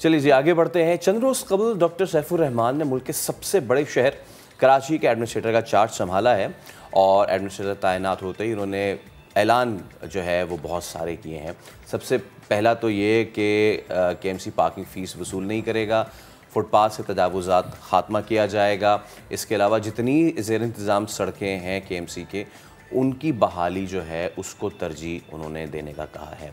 چلیے جی آگے بڑھتے ہیں. چند روز قبل ڈاکٹر سیف الرحمان نے ملک کے سب سے بڑے شہر کراچی کے ایڈمنسٹریٹر کا چارج سنبھالا ہے اور ایڈمنسٹریٹر تعینات ہوتے ہی انہوں نے اعلان جو ہے وہ بہت سارے کیے ہیں. سب سے پہلا تو یہ کہ کے ایم سی پارکنگ فیس وصول نہیں کرے گا, فٹ پاتھ سے تجاوزات خاتمہ کیا جائے گا. اس کے علاوہ جتنی زیر انتظام سڑکیں ہیں کے ایم سی کے ان کی بحالی جو ہے اس کو ترجیح انہوں نے دینے کا کہا ہے.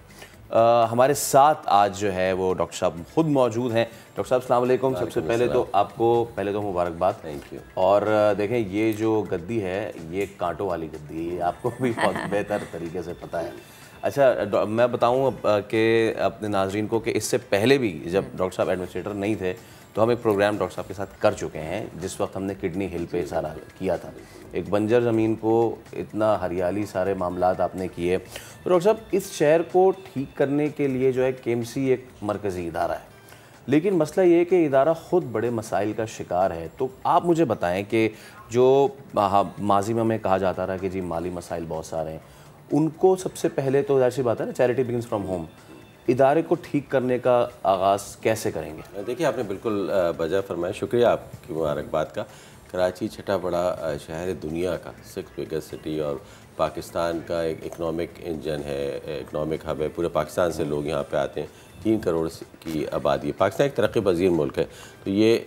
ہمارے ساتھ آج جو ہے وہ ڈاکٹر صاحب خود موجود ہیں. ڈاکٹر صاحب السلام علیکم. سب سے پہلے تو آپ کو مبارکباد. Thank you. اور دیکھیں یہ جو گدی ہے یہ کانٹوں والی گدی ہے, آپ کو بھی بہت بہتر طریقے سے پتہ ہے. اچھا میں بتاؤں کہ اپنے ناظرین کو کہ اس سے پہلے بھی جب ڈاکٹر صاحب ایڈمنسٹریٹر نہیں تھے تو ہم ایک پروگرام ڈاکٹر صاحب کے ساتھ کر چکے ہیں جس وقت ہم نے کڈنی ہل پہ سارا کیا تھا. ایک بنجر زمین کو اتنا ہریالی سارے معاملات آپ نے کیے. تو ڈاکٹر صاحب اس شہر کو ٹھیک کرنے کے لیے جو ہے کے ایم سی ایک مرکزی ادارہ ہے, لیکن مسئلہ یہ ہے کہ ادارہ خود بڑے مسائل کا شکار ہے. تو آپ مجھے بتائیں کہ جو ماضی میں ہمیں کہا جاتا رہا کہ جی مالی مسائل بہت سارے ہیں, ان کو سب سے پہلے تو ظاہر سی بات ہے نا, چیریٹی بگنز فرام ہوم, ادارے کو ٹھیک کرنے کا آغاز کیسے کریں گے؟ دیکھیے آپ نے بالکل بجا فرمایا, شکریہ آپ کی مبارکباد کا. کراچی چھٹا بڑا شہر دنیا کا 6th بگیسٹ سٹی اور پاکستان کا ایک اکنامک انجن ہے, اکنامک ہب ہے. پورے پاکستان سے لوگ یہاں پہ آتے ہیں. 3 کروڑ کی آبادی ہے. پاکستان ایک ترقی پذیر ملک ہے, تو یہ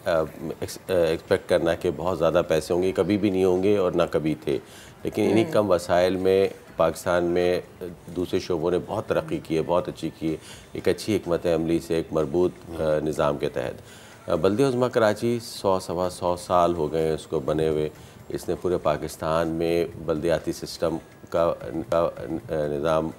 ایکسپیکٹ کرنا کہ بہت زیادہ پیسے ہوں گے, کبھی بھی نہیں ہوں گے اور نہ کبھی تھے. لیکن انہی کم وسائل میں پاکستان میں دوسرے شعبوں نے بہت ترقی کی ہے, بہت اچھی کی ہے, ایک اچھی حکمت عملی سے, ایک مربوط نظام کے تحت. بلدیہ عظمیٰ کراچی 100 سال ہو گئے ہیں اس کو بنے ہوئے. اس نے پورے پاکستان میں بلدیاتی سسٹم کا نظام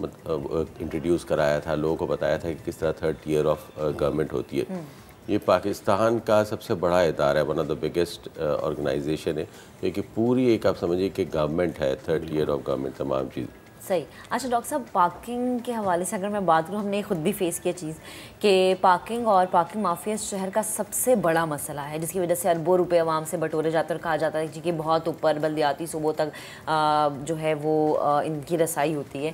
انٹروڈیوس کرایا تھا, لوگوں کو بتایا تھا کہ کس طرح 3rd ٹیئر آف گورنمنٹ ہوتی ہے. یہ پاکستان کا سب سے بڑا ادارہ ہے, one of the biggest organisation ہے, کیونکہ پوری ایک آپ سمجھیے کہ گورنمنٹ ہے, 3rd ٹیئر آف گورنمنٹ تمام چیز. صحیح. اچھا ڈاکٹر صاحب پارکنگ کے حوالے سے اگر میں بات کروں, ہم نے خود بھی فیس کیا چیز کہ پارکنگ اور پارکنگ مافیا شہر کا سب سے بڑا مسئلہ ہے, جس کی وجہ سے اربوں روپے عوام سے بٹورے جاتے اور کہا جاتا ہے جی کہ بہت اوپر بلدیاتی صوبوں تک جو ہے وہ ان کی رسائی ہوتی ہے.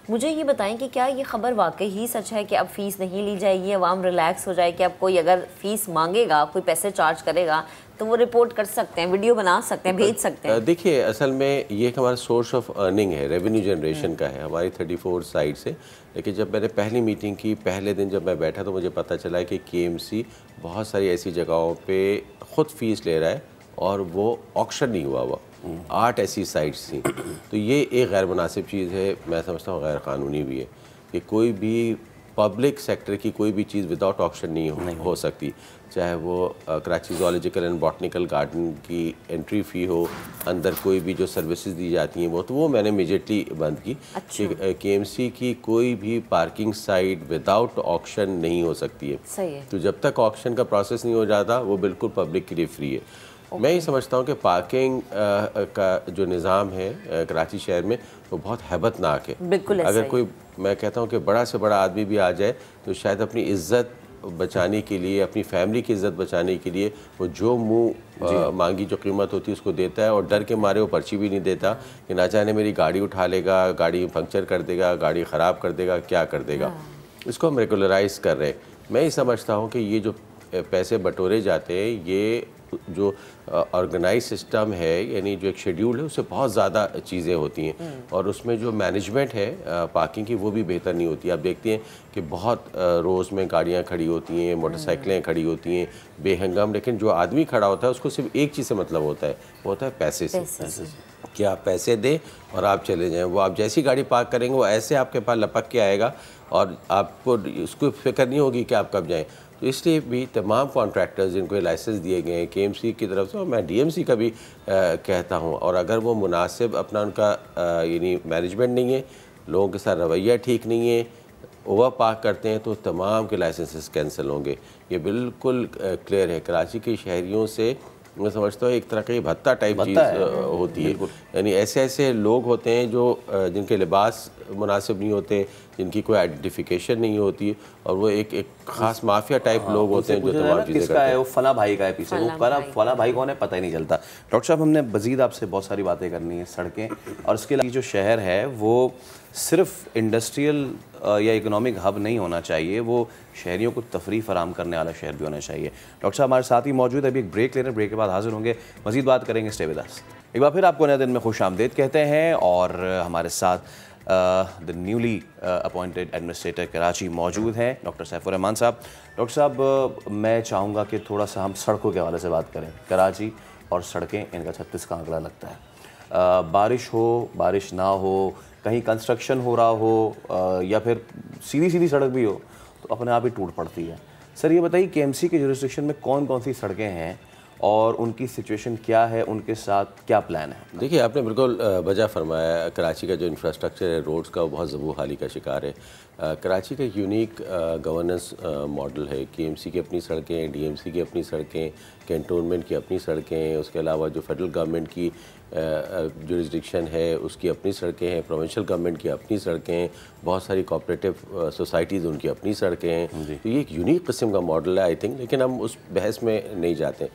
مجھے یہ بتائیں کہ کیا یہ خبر واقعی ہی سچ ہے کہ اب فیس نہیں لی جائے گی, عوام ریلیکس ہو جائے کہ اب کوئی اگر فیس مانگے گا, کوئی پیسے چارج کرے گا تو وہ رپورٹ کر سکتے ہیں, ویڈیو بنا سکتے ہیں, بھیج سکتے ہیں؟ دیکھیے اصل میں یہ ایک ہمارا سورس آف ارننگ ہے, ریونیو جنریشن کا ہے ہماری 34 سائٹ سے. لیکن جب میں نے پہلی میٹنگ کی, پہلے دن جب میں بیٹھا تو مجھے پتہ چلا کہ کے ایم سی بہت ساری ایسی جگہوں پہ خود فیس لے رہا ہے اور وہ آکشن نہیں ہوا ہوا. 8 ایسی سائٹس تھیں. تو یہ ایک غیر مناسب چیز ہے, میں سمجھتا ہوں غیر قانونی بھی ہے کہ کوئی بھی پبلک سیکٹر کی کوئی بھی چیز وداؤٹ آکشن نہیں ہو سکتی, چاہے وہ کراچی زوالوجیکل اینڈ باٹنیکل گارڈن کی انٹری فی ہو, اندر کوئی بھی جو سروسز دی جاتی ہیں وہ میں نے امیجیٹلی بند کی. کے ایم سی کی کوئی بھی پارکنگ سائٹ وداؤٹ آکشن نہیں ہو سکتی ہے. تو جب تک آکشن کا پروسیس نہیں ہو جاتا وہ بالکل پبلک کے لیے فری ہے. میں یہ سمجھتا ہوں کہ پارکنگ کا جو نظام ہے کراچی شہر میں وہ بہت ہیبت ناک ہے. اگر کوئی, میں کہتا ہوں کہ بڑا سے بڑا آدمی بھی آ جائے تو شاید اپنی عزت بچانے کے لیے, اپنی فیملی کی عزت بچانے کے لیے وہ جو منہ مانگی جو قیمت ہوتی ہے اس کو دیتا ہے, اور ڈر کے مارے وہ پرچی بھی نہیں دیتا کہ نہ جانے میری گاڑی اٹھا لے گا, گاڑی پنکچر کر دے گا, گاڑی خراب کر دے گا, کیا کر دے گا. اس کو ہم ریگولرائز کر رہے ہیں. میں یہ سمجھتا ہوں کہ یہ جو پیسے بٹورے جاتے ہیں یہ جو آرگنائز سسٹم ہے, یعنی جو ایک شیڈیول ہے, اس سے بہت زیادہ چیزیں ہوتی ہیں, اور اس میں جو مینجمنٹ ہے پارکنگ کی وہ بھی بہتر نہیں ہوتی. آپ دیکھتے ہیں کہ بہت روز میں گاڑیاں کھڑی ہوتی ہیں, موٹر سائیکلیں کھڑی ہوتی ہیں بے ہنگم, لیکن جو آدمی کھڑا ہوتا ہے اس کو صرف ایک چیز سے مطلب ہوتا ہے, وہ ہوتا ہے پیسے سے. کہ آپ پیسے دیں اور آپ چلے جائیں. وہ آپ جیسی گاڑی پارک کریں گے وہ ایسے آپ کے پاس لپک کے آئے گا اور آپ کو اس کو فکر نہیں ہوگی کہ آپ کب جائیں. تو اس لیے بھی تمام کانٹریکٹرز جن کو لائسنس دیے گئے ہیں کے ایم سی کی طرف سے, اور میں ڈی ایم سی کا بھی کہتا ہوں, اور اگر وہ مناسب اپنا ان کا یعنی مینجمنٹ نہیں ہے, لوگوں کے ساتھ رویہ ٹھیک نہیں ہے, اوور پارک کرتے ہیں, تو تمام کے لائسنسز کینسل ہوں گے. یہ بالکل کلیئر ہے. کراچی کے شہریوں سے میں سمجھتا ہوں ایک طرح کی بھتہ ٹائپ چیز ہوتی ہے, یعنی ایسے لوگ ہوتے ہیں جو جن کے لباس مناسب نہیں ہوتے, جن کی کوئی آئیڈینٹیفیکیشن نہیں ہوتی, اور وہ ایک خاص مافیا ٹائپ لوگ ہوتے ہیں جو تمام چیزیں کرتے ہیں. وہ فلاں بھائی کا ہے پیچھے, وہ فلاں بھائی کون ہے پتہ ہی نہیں چلتا. ڈاکٹر صاحب ہم نے مزید آپ سے بہت ساری باتیں کرنی ہیں, سڑکیں اور اس کے علاوہ جو شہر ہے وہ صرف انڈسٹریل یا اکنامک ہب نہیں ہونا چاہیے, وہ شہریوں کو تفریح فراہم کرنے والا شہر بھی ہونا چاہیے. ڈاکٹر صاحب ہمارے ساتھ ہی موجود ہے, ابھی ایک بریک لے رہے ہیں, بریک کے بعد حاضر ہوں گے, مزید بات کریں گے. Stay with us. ایک بار پھر آپ کو نئے دن میں خوش آمدید کہتے ہیں, اور ہمارے ساتھ the newly appointed administrator Karachi موجود ہیں, ڈاکٹر سیف الرحمان صاحب. ڈاکٹر صاحب میں چاہوں گا کہ تھوڑا سا ہم سڑکوں کے حوالے سے بات کریں. کراچی اور سڑکیں, ان کا 36 کا آنکڑا لگتا ہے. بارش ہو, بارش نہ ہو, کہیں کنسٹرکشن ہو رہا ہو, یا پھر سیدھی سڑک بھی ہو تو اپنے آپ ہی ٹوٹ پڑتی ہے. سر یہ بتائیے کہ KMC کے جورسڈکشن میں کون کون سی سڑکیں ہیں اور ان کی سچویشن کیا ہے, ان کے ساتھ کیا پلان ہے؟ دیکھیے آپ نے بالکل وجہ فرمایا, کراچی کا جو انفراسٹرکچر ہے روڈز کا وہ بہت زبوں حالی کا شکار ہے. کراچی کا ایک یونیک گورننس ماڈل ہے. KMC کی اپنی سڑکیں, DMC کی اپنی سڑکیں, کینٹونمنٹ کی اپنی سڑکیں, اس کے علاوہ جو فیڈرل گورنمنٹ کی جورسڈکشن ہے اس کی اپنی سڑکیں ہیں, پروونشل گورنمنٹ کی اپنی سڑکیں, بہت ساری کوآپریٹو سوسائٹیز ان کی اپنی سڑکیں ہیں. تو یہ ایک یونیک قسم کا ماڈل ہے آئی تھنک, لیکن ہم اس بحث میں نہیں جاتے.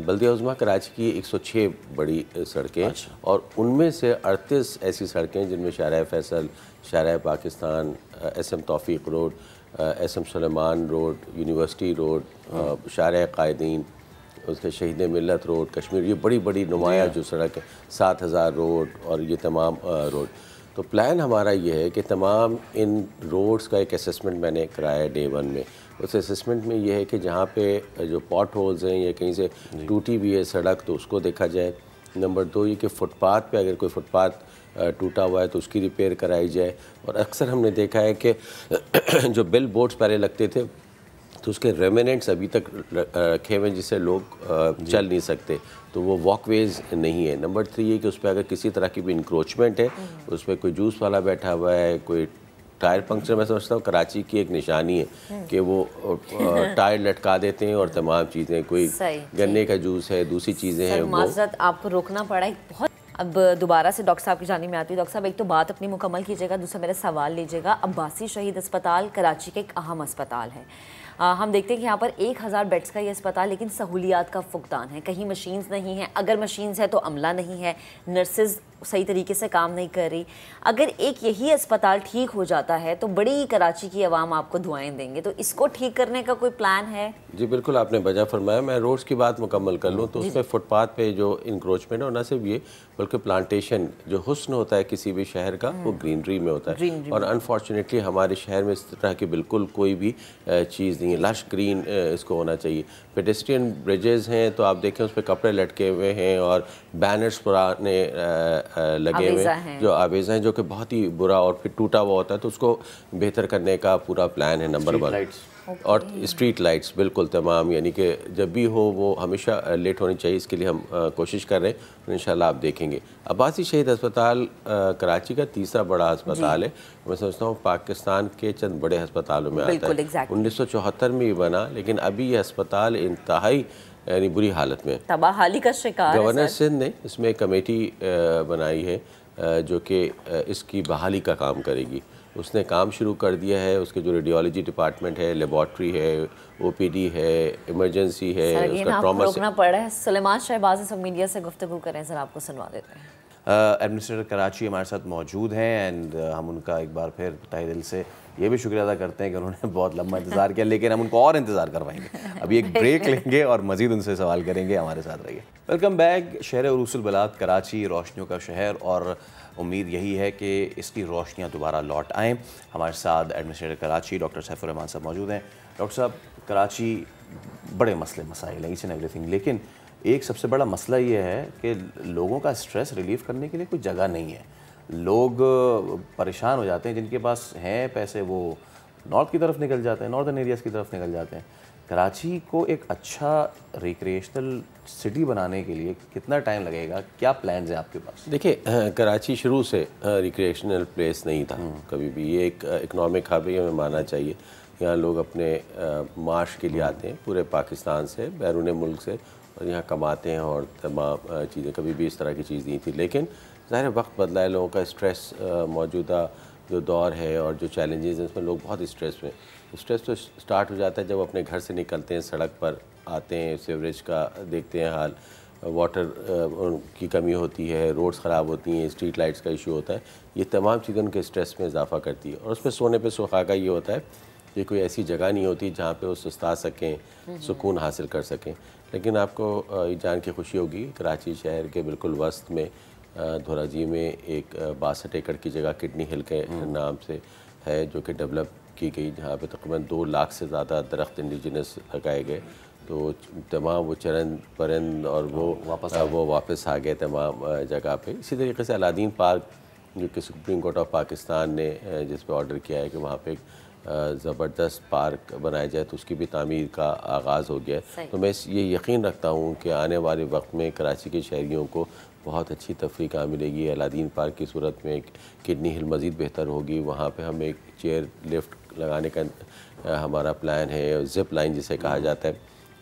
بلدیہ عظمیٰ کراچی کی 106 بڑی سڑکیں, اور ان میں سے 38 ایسی سڑکیں جن میں شارع فیصل, شارع پاکستان, SM توفیق روڈ, SM سلیمان روڈ, یونیورسٹی روڈ, شارع قائدین, اس کے شہید ملت روڈ, کشمیر, یہ بڑی بڑی نمایاں جو سڑک ہے, 7000 روڈ, اور یہ تمام روڈ. تو پلان ہمارا یہ ہے کہ تمام ان روڈز کا ایک اسسمنٹ میں نے کرایا ڈے 1 میں. اس اسسمنٹ میں یہ ہے کہ جہاں پہ جو پاٹ ہولز ہیں یا کہیں سے ٹوٹی بھی ہے سڑک تو اس کو دیکھا جائے. نمبر 2 یہ کہ فٹ پاتھ پہ اگر کوئی فٹ پاتھ ٹوٹا ہوا ہے تو اس کی ریپیئر کرائی جائے. اور اکثر ہم نے دیکھا ہے کہ جو بل بورڈز پہلے لگتے تھے تو اس کے ریمیننٹس ابھی تک رکھے ہوئے جس سے لوگ چل نہیں سکتے, تو وہ واک ویز نہیں ہے. نمبر 3 یہ کہ اس پہ اگر کسی طرح کی بھی انکروچمنٹ ہے, اس پہ کوئی جوس والا بیٹھا ہوا ہے, کوئی ٹائر پنکچر, میں سمجھتا ہوں کراچی کی ایک نشانی ہے کہ وہ ٹائر لٹکا دیتے ہیں اور تمام چیزیں, کوئی گنے کا جوس ہے, دوسری چیزیں ہیں. معذرت آپ کو روکنا پڑا ہے بہت. اب دوبارہ سے ڈاکٹر صاحب کی جانب میں آتی ہوں. ڈاکٹر صاحب ایک تو بات اپنی مکمل کیجیے گا, دوسرا میرا سوال لیجیے گا. عباسی شہید اسپتال کراچی کا ایک اہم اسپتال ہے. ہم دیکھتے ہیں کہ یہاں پر 1000 بیڈز کا یہ اسپتال, لیکن سہولیات کا فقدان ہے. کہیں مشینز نہیں ہیں, اگر مشینز ہے تو عملہ نہیں ہے, نرسز صحیح طریقے سے کام نہیں کر رہی. اگر ایک یہی اسپتال ٹھیک ہو جاتا ہے تو بڑی کراچی کی عوام آپ کو دعائیں دیں گے, تو اس کو ٹھیک کرنے کا کوئی پلان ہے؟ جی بالکل آپ نے وجہ فرمایا. میں روڈز کی بات مکمل کر لوں تو اس میں فٹ پاتھ پہ جو انکروچمنٹ ہے, اور نہ صرف یہ بلکہ پلانٹیشن, جو حسن ہوتا ہے کسی بھی شہر کا وہ گرینری میں ہوتا ہے, اور انفارچونیٹلی ہمارے شہر میں اس طرح کی بالکل کوئی بھی چیز نہیں ہے. لش گرین اس کو ہونا چاہیے. پیڈسٹرین بریجز ہیں تو آپ دیکھیں اس پہ کپڑے لٹکے ہوئے ہیں اور بینرز پرانے لگے ہوئے ہیں جو آویزہ ہیں, جو کہ بہت ہی برا اور پھر ٹوٹا ہوا ہوتا ہے. تو اس کو بہتر کرنے کا پورا پلان ہے نمبر 1. اور اسٹریٹ لائٹس بالکل تمام, یعنی کہ جب بھی ہو وہ ہمیشہ لیٹ ہونی چاہیے, اس کے لیے ہم کوشش کر رہے ہیں, اور انشاءاللہ آپ دیکھیں گے. عباسی شہید اسپتال کراچی کا تیسرا بڑا ہسپتال ہے. میں سمجھتا ہوں پاکستان کے چند بڑے ہسپتالوں میں آتا ہے. 1974 میں یہ بنا, لیکن ابھی یہ ہسپتال انتہائی یعنی بری حالت میں, تباہ حالی کا شکار. گورنر سندھ نے اس میں ایک کمیٹی بنائی ہے جو کہ اس کی بحالی کا کام کرے گی. اس نے کام شروع کر دیا ہے. اس کے جو ریڈیولوجی ڈپارٹمنٹ ہے, لیبارٹری ہے, OPD ہے, ایمرجنسی ہے, اس کا ٹراما. روکنا پڑا ہے. سلیمان شہباز سب میڈیا سے گفتگو کریں سر, آپ کو سنوا دیتے ہیں. ایڈمنسٹریٹر کراچی ہمارے ساتھ موجود ہیں, اینڈ ہم ان کا ایک بار پھر تہہ دل سے یہ بھی شکریہ ادا کرتے ہیں کہ انہوں نے بہت لمبا انتظار کیا, لیکن ہم ان کو اور انتظار کروائیں گے. ابھی ایک بریک لیں گے اور مزید ان سے سوال کریں گے. ہمارے ساتھ رہیے. Welcome back. شہر عروس البلاد کراچی روشنیوں کا شہر, اور امید یہی ہے کہ اس کی روشنیاں دوبارہ لوٹ آئیں. ہمارے ساتھ ایڈمنسٹریٹر کراچی ڈاکٹر سیف الرحمان صاحب موجود ہیں. ڈاکٹر صاحب, کراچی بڑے مسائل ہیں, ایچ اینڈ ایوری تھنگ, لیکن ایک سب سے بڑا مسئلہ یہ ہے کہ لوگوں کا سٹریس ریلیف کرنے کے لیے کوئی جگہ نہیں ہے. لوگ پریشان ہو جاتے ہیں, جن کے پاس ہیں پیسے وہ نارتھ کی طرف نکل جاتے ہیں, ناردرن ایریاز کی طرف نکل جاتے ہیں. کراچی کو ایک اچھا ریکریشنل سٹی بنانے کے لیے کتنا ٹائم لگے گا, کیا پلانز ہیں آپ کے پاس؟ دیکھیں کراچی شروع سے ریکریشنل پلیس نہیں تھا کبھی بھی. یہ ایک اکنامک ہب ہے, ہمیں ماننا چاہیے. یہاں لوگ اپنے معاش کے لیے آتے ہیں پورے پاکستان سے, بیرون ملک سے, اور یہاں کماتے ہیں اور تمام چیزیں. کبھی بھی اس طرح کی چیز نہیں تھی, لیکن ظاہر وقت بدلا ہے. لوگوں کا اسٹریس موجودہ جو دور ہے اور جو چیلنجز ہیں اس میں لوگ بہت اسٹریس میں. اسٹریس تو اسٹارٹ ہو جاتا ہے جب اپنے گھر سے نکلتے ہیں, سڑک پر آتے ہیں, سیوریج کا دیکھتے ہیں حال, واٹر کی کمی ہوتی ہے، روڈز خراب ہوتی ہیں، اسٹریٹ لائٹس کا ایشو ہوتا ہے، یہ تمام چیزیں ان کے اسٹریس میں اضافہ کرتی ہے. اور اس میں سونے پہ سہاگا یہ ہوتا ہے کہ کوئی ایسی جگہ نہیں ہوتی جہاں پہ وہ سستا سکیں، سکون حاصل کر سکیں. لیکن آپ کو یہ جان کے خوشی ہوگی کراچی شہر کے بالکل وسط میں دھوراجی میں ایک 62 ایکڑ کی جگہ کڈنی ہل کے نام سے ہے جو کہ ڈیولپ کی گئی، جہاں پہ تقریباً 2 لاکھ سے زیادہ درخت انڈیجنس لگائے گئے. تو تمام وہ چرند پرند اور وہ واپس آ گئے تمام جگہ پہ. اسی طریقے سے الادین پارک جو کہ سپریم کورٹ آف پاکستان نے جس پہ آرڈر کیا ہے کہ وہاں پہ ایک زبردست پارک بنایا جائے، تو اس کی بھی تعمیر کا آغاز ہو گیا ہے. تو میں یہ یقین رکھتا ہوں کہ آنے والے وقت میں کراچی کے شہریوں کو بہت اچھی تفریح کا ملے گی. الادین پارک کی صورت میں ایک کڈنی ہل مزید بہتر ہوگی، وہاں پہ ہم ایک چیئر لفٹ لگانے کا ہمارا پلان ہے، زپ لائن جسے کہا جاتا ہے.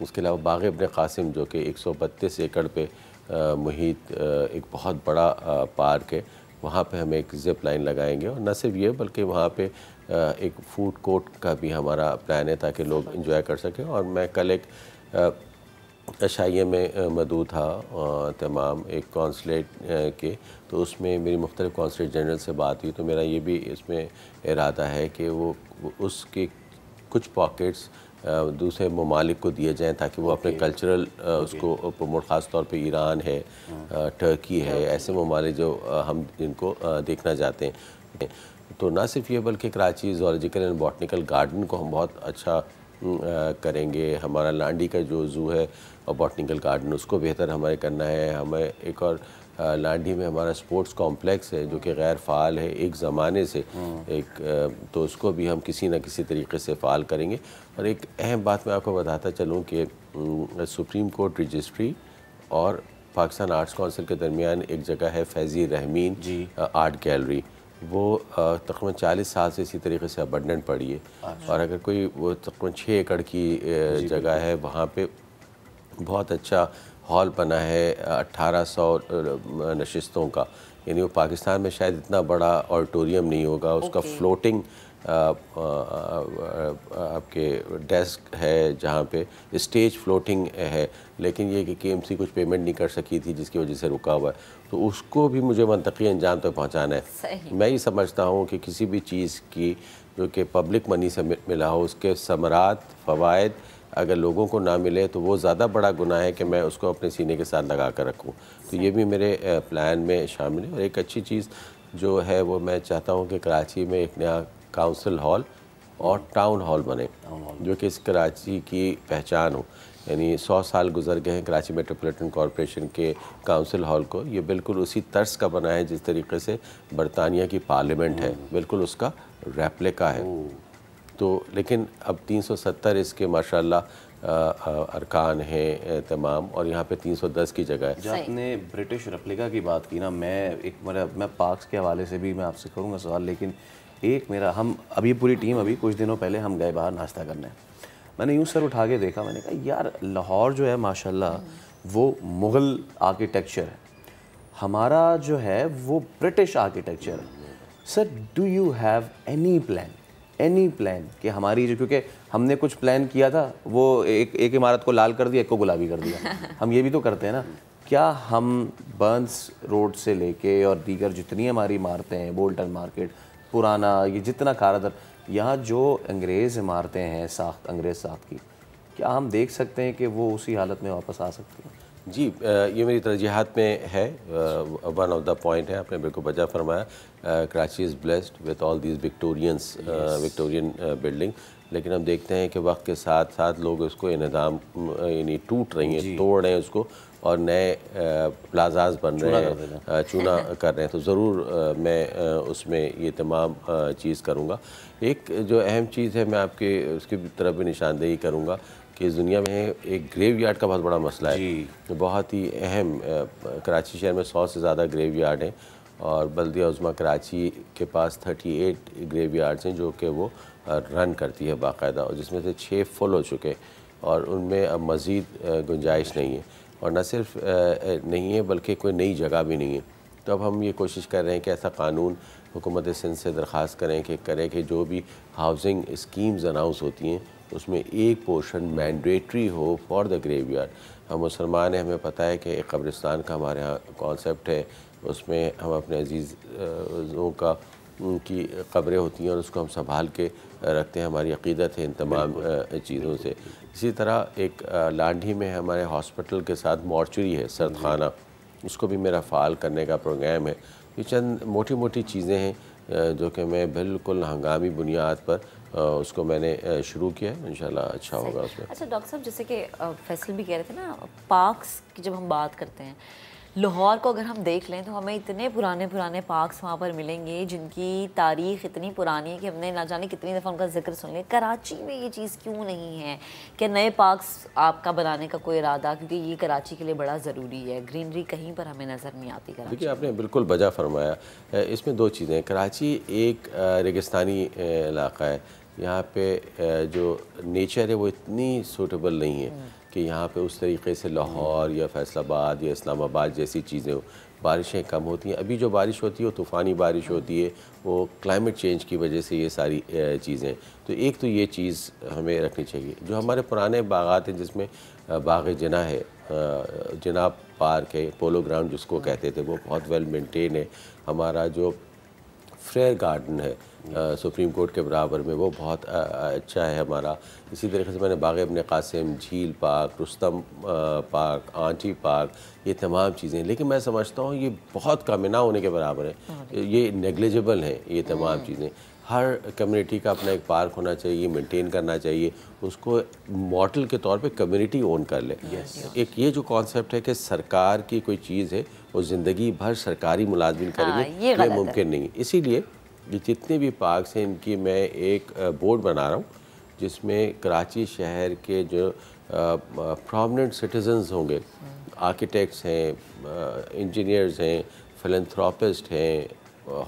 اس کے علاوہ باغ ابن قاسم جو کہ 132 ایکڑ پہ محیط ایک بہت بڑا پارک ہے، وہاں پہ ہم ایک زپ لائن لگائیں گے. اور نہ صرف یہ بلکہ وہاں پہ ایک فوڈ کورٹ کا بھی ہمارا پلان ہے تاکہ لوگ انجوائے کر سکیں. اور میں کل ایک عشائیے میں مدعو تھا تمام ایک کونسلیٹ کے، تو اس میں میری مختلف کونسلیٹ جنرل سے بات ہوئی. تو میرا یہ بھی اس میں ارادہ ہے کہ وہ اس کے کچھ پاکٹس دوسرے ممالک کو دیے جائیں تاکہ وہ اپنے کلچرل اس کو پروموٹ، خاص طور پہ ایران ہے، ٹرکی ہے، ایسے ممالک جو ہم جن کو دیکھنا چاہتے ہیں. تو نہ صرف یہ بلکہ کراچی زوالوجیکل اینڈ باٹنیکل گارڈن کو ہم بہت اچھا کریں گے. ہمارا لانڈی کا جو زو ہے اور باٹنیکل گارڈن اس کو بہتر ہمیں کرنا ہے. ہمیں ایک اور لانڈی میں ہمارا سپورٹس کمپلیکس ہے جو کہ غیر فعال ہے ایک زمانے سے ایک، تو اس کو بھی ہم کسی نہ کسی طریقے سے فعال کریں گے. اور ایک اہم بات میں آپ کو بتاتا چلوں کہ سپریم کورٹ رجسٹری اور پاکستان آرٹس کونسل کے درمیان ایک جگہ ہے فیضی رحمین آرٹ گیلری، وہ تقریباً 40 سال سے اسی طریقے سے ابنڈنٹ پڑی ہے. اور اگر کوئی وہ تقریباً 6 ایکڑ کی جگہ ہے، وہاں پہ بہت اچھا ہال بنا ہے 1800 نشستوں کا. یعنی وہ پاکستان میں شاید اتنا بڑا آڈیٹوریم نہیں ہوگا. اس کا فلوٹنگ آپ کے ڈیسک ہے جہاں پہ اسٹیج فلوٹنگ ہے، لیکن یہ کہ KMC کچھ پیمنٹ نہیں کر سکی تھی جس کی وجہ سے رکا ہوا ہے. تو اس کو بھی مجھے منطقی انجام تک پہنچانا ہے. میں یہ سمجھتا ہوں کہ کسی بھی چیز کی جو کہ پبلک منی سے ملا ہو، اس کے ثمرات، فوائد اگر لوگوں کو نہ ملے تو وہ زیادہ بڑا گناہ ہے کہ میں اس کو اپنے سینے کے ساتھ لگا کر رکھوں. تو یہ بھی میرے پلان میں شامل ہے. اور ایک اچھی چیز جو ہے وہ میں چاہتا ہوں کہ کراچی میں ایک نیا کاؤنسل ہال اور ٹاؤن ہال بنے جو کہ اس کراچی کی پہچان ہو. یعنی 100 سال گزر گئے ہیں کراچی میٹروپولیٹن کارپوریشن کے کاؤنسل ہال کو. یہ بالکل اسی طرز کا بنا ہے جس طریقے سے برطانیہ کی پارلیمنٹ ہے، بالکل اس کا ریپلیکا ہے. تو لیکن اب 370 اس کے ماشاءاللہ ارکان ہیں تمام، اور یہاں پہ 310 کی جگہ ہے. جب آپ نے برٹش ریپلیکا کی بات کی نا، میں پارکس کے حوالے سے بھی میں آپ سے کروں گا سوال، لیکن ایک میرا ابھی پوری ٹیم ابھی کچھ دنوں پہلے ہم گئے باہر ناشتہ کرنے. میں نے یوں سر اٹھا کے دیکھا، میں نے کہا یار لاہور جو ہے ماشاءاللہ وہ مغل آرکیٹیکچر ہے، ہمارا جو ہے وہ برٹش آرکیٹیکچر ہے. Sir do you have any plan کہ ہماری جو، کیونکہ ہم نے کچھ پلان کیا تھا وہ ایک عمارت کو لال کر دیا، ایک کو گلابی کر دیا. ہم یہ بھی تو کرتے ہیں نا. کیا ہم برنس روڈ سے لے کے اور دیگر جتنی ہماری عمارتیں ہیں، بولٹن مارکیٹ، پرانا، یہ جتنا کارادر، یہاں جو انگریز عمارتیں ہیں انگریز ساخت کی، کیا ہم دیکھ سکتے ہیں کہ وہ اسی حالت میں واپس آ سکتی ہیں؟ جی، یہ میری ترجیحات میں ہے. ون آف دا پوائنٹ ہے، آپ نے بالکل بجا فرمایا. Karachi is blessed with all these Victorian building. لیکن ہم دیکھتے ہیں کہ وقت کے ساتھ ساتھ لوگ اس کو انہدام یعنی ٹوٹ رہی ہیں، توڑ رہے ہیں اس کو، اور نئے پلازاز بن رہے ہیں، چونا کر رہے ہیں. تو ضرور میں اس میں یہ تمام چیز کروں گا. ایک جو اہم چیز ہے، میں آپ کے اس کی طرف بھی نشاندہی کروں گا کہ اس دنیا میں ایک گریو یارڈ کا بہت بڑا مسئلہ ہے، بہت ہی اہم. کراچی شہر میں 100 سے زیادہ گریو یارڈ ہیں، اور بلدیہ عظمیٰ کراچی کے پاس 38 گریو یارڈز ہیں جو کہ وہ رن کرتی ہے باقاعدہ، اور جس میں سے 6 فل ہو چکے، اور ان میں اب مزید گنجائش نہیں ہے. اور نہ صرف نہیں ہے بلکہ کوئی نئی جگہ بھی نہیں ہے. تو اب ہم یہ کوشش کر رہے ہیں کہ ایسا قانون حکومت سندھ سے درخواست کریں کہ جو بھی ہاؤسنگ اسکیمز اناؤنس ہوتی ہیں اس میں ایک پورشن مینڈیٹری ہو فار دا گریو یارڈ. ہم مسلمان ہیں, ہمیں پتہ ہے کہ ایک قبرستان کا ہمارے ہاں کانسیپٹ ہے, اس میں ہم اپنے عزیزوں کی قبریں ہوتی ہیں اور اس کو ہم سنبھال کے رکھتے ہیں, ہماری عقیدت ہے ان تمام چیزوں سے. اسی طرح ایک لانڈھی میں ہمارے ہاسپٹل کے ساتھ مورچری ہے, سرد خانہ, اس کو بھی میرا فعال کرنے کا پروگرام ہے. یہ چند موٹی موٹی چیزیں ہیں جو کہ میں بالکل ہنگامی بنیاد پر اس کو میں نے شروع کیا ہے, انشاءاللہ اچھا ہوگا اس میں. اچھا ڈاکٹر صاحب, جیسے کہ فیصل بھی کہہ رہے تھے نا, پارکس کی جب ہم بات کرتے ہیں, لاہور کو اگر ہم دیکھ لیں تو ہمیں اتنے پرانے پارکس وہاں پر ملیں گے جن کی تاریخ اتنی پرانی ہے کہ ہم نے نہ جانے کتنی دفعہ ان کا ذکر سن لیا. کراچی میں یہ چیز کیوں نہیں ہے کہ نئے پارکس آپ کا بنانے کا کوئی ارادہ, کیونکہ یہ کراچی کے لیے بڑا ضروری ہے, گرینری کہیں پر ہمیں نظر نہیں آتی کراچی. دیکھیے آپ نے بالکل بجا فرمایا. اس میں دو چیزیں ہیں. کراچی ایک ریگستانی علاقہ ہے, یہاں پہ جو نیچر ہے وہ اتنی سوٹیبل نہیں ہے کہ یہاں پہ اس طریقے سے لاہور یا فیصل آباد یا اسلام آباد جیسی چیزیں ہوں. بارشیں کم ہوتی ہیں, ابھی جو بارش ہوتی ہے وہ طوفانی بارش ہوتی ہے, وہ کلائمیٹ چینج کی وجہ سے یہ ساری چیزیں. تو ایک تو یہ چیز ہمیں رکھنی چاہیے. جو ہمارے پرانے باغات ہیں جس میں باغ جناح ہے, جناح پارک ہے, پولو گراؤنڈ جس کو کہتے تھے, وہ بہت ویل مینٹین ہے. ہمارا جو فریئر گارڈن ہے سپریم کورٹ کے برابر میں, وہ بہت اچھا ہے ہمارا. اسی طریقے سے میں نے باغ ابن قاسم, جھیل park, Rustam park, aunty park, یہ تمام چیزیں. لیکن میں سمجھتا ہوں یہ بہت کم نہ ہونے کے برابر ہے, یہ نیگلیجبل ہیں یہ تمام چیزیں. ہر کمیونٹی کا اپنا ایک پارک ہونا چاہیے, مینٹین کرنا چاہیے, اس کو ماڈل کے طور پہ کمیونٹی اون کر لے. ایک یہ جو کانسیپٹ ہے کہ سرکار کی کوئی چیز ہے وہ زندگی بھر سرکاری ملازمین کریں گے, یہ ممکن نہیں. اسی لیے یہ جتنے بھی پارکس ہیں ان کی میں ایک بورڈ بنا رہا ہوں جس میں کراچی شہر کے جو پرومننٹ سٹیزنز ہوں گے, آرکیٹیکٹس ہیں, انجینئرز ہیں, فلنتھراپسٹ ہیں,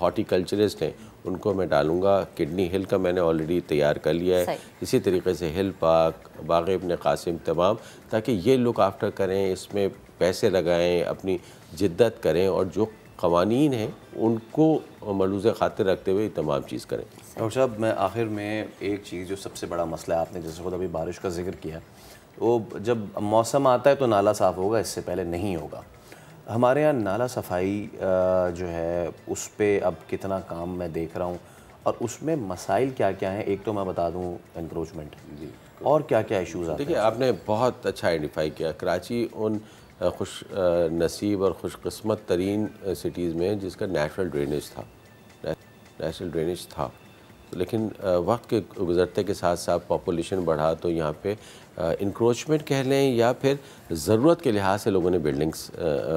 ہارٹیکلچرسٹ ہیں, ان کو میں ڈالوں گا. کڈنی ہل کا میں نے آلریڈی تیار کر لیا ہے. اسی طریقے سے ہل پارک, باغ ابن قاسم, تمام, تاکہ یہ لک آفٹر کریں, اس میں پیسے لگائیں, اپنی جدت کریں, اور جو قوانین ہیں ان کو ملحوظ خاطر رکھتے ہوئے تمام چیز کریں. ڈاکٹر صاحب, میں آخر میں ایک چیز جو سب سے بڑا مسئلہ ہے, آپ نے جیسے خود ابھی بارش کا ذکر کیا, وہ جب موسم آتا ہے تو نالا صاف ہوگا, اس سے پہلے نہیں ہوگا. ہمارے یہاں نالا صفائی جو ہے اس پہ اب کتنا کام میں دیکھ رہا ہوں, اور اس میں مسائل کیا کیا ہیں؟ ایک تو میں بتا دوں انکروچمنٹ, اور کیا کیا ایشوز آتے ہیں؟ دیکھیے آپ نے بہت اچھا آئیڈینٹیفائی کیا. کراچی ان خوش نصیب اور خوش قسمت ترین سٹیز میں جس کا نیچرل ڈرینیج تھا. لیکن وقت کے گزرتے کے ساتھ ساتھ پاپولیشن بڑھا تو یہاں پہ انکروچمنٹ کہہ لیں یا پھر ضرورت کے لحاظ سے لوگوں نے بلڈنگز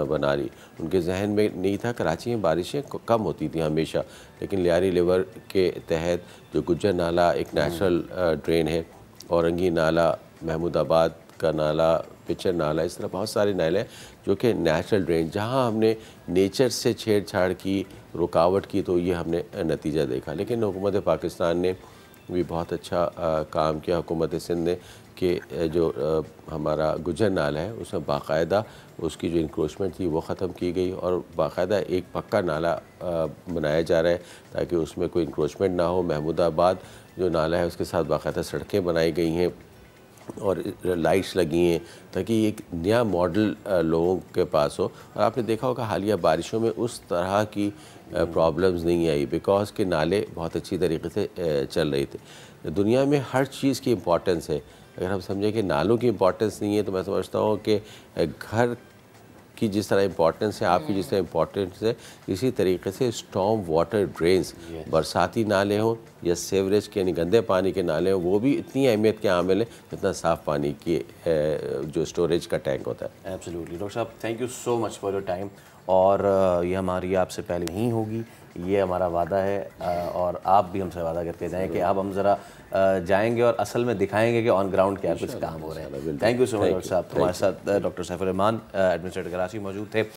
بنا لی. ان کے ذہن میں نہیں تھا. کراچی میں بارشیں کم ہوتی تھیں ہمیشہ, لیکن لیاری لیور کے تحت جو گجر نالہ ایک نیچرل ڈرین ہے, اورنگی نالہ, محمود آباد کا نالہ, پچر نالہ, اس طرح بہت سارے نالے ہیں جو کہ نیچرل ڈرین. جہاں ہم نے نیچر سے چھیڑ چھاڑ کی, رکاوٹ کی, تو یہ ہم نے نتیجہ دیکھا. لیکن حکومت پاکستان نے بھی بہت اچھا کام کیا, حکومت سندھ نے, کہ جو ہمارا گجر نالہ ہے اس میں باقاعدہ اس کی جو انکروچمنٹ تھی وہ ختم کی گئی, اور باقاعدہ ایک پکا نالہ بنایا جا رہا ہے تاکہ اس میں کوئی انکروچمنٹ نہ ہو. محمود آباد جو نالہ ہے اس کے ساتھ باقاعدہ سڑکیں بنائی گئی ہیں اور لائٹس لگی ہیں تاکہ ایک نیا ماڈل لوگوں کے پاس ہو. اور آپ نے دیکھا ہوگا حالیہ بارشوں میں اس طرح کی پرابلمز نہیں آئی, بیکاز کہ نالے بہت اچھی طریقے سے چل رہے تھے. دنیا میں ہر چیز کی امپورٹنس ہے. اگر ہم سمجھیں کہ نالوں کی امپورٹنس نہیں ہے تو میں سمجھتا ہوں کہ گھر کی جس طرح امپورٹنس ہے, آپ کی جس طرح امپورٹنس ہے, اسی طریقے سے اسٹارم واٹر ڈرینز, برساتی نالے ہوں یا سیوریج کے یعنی گندے پانی کے نالے ہوں, وہ بھی اتنی اہمیت کے عامل ہیں جتنا صاف پانی کی جو اسٹوریج کا ٹینک ہوتا ہے. ایبسلیوٹلی. ڈاکٹر صاحب thank you so much for your time, اور یہ ہماری آپ سے پہلے نہیں ہوگی, یہ ہمارا وعدہ ہے, اور آپ بھی ہم سے وعدہ کر کے جائیں کہ اب ہم ذرا جائیں گے اور اصل میں دکھائیں گے کہ آن گراؤنڈ کیا کچھ کام ہو رہے ہیں. Thank you so much doctor صاحب. ہمارے ساتھ ڈاکٹر سیف الرحمان ایڈمنسٹریٹر کراچی موجود تھے.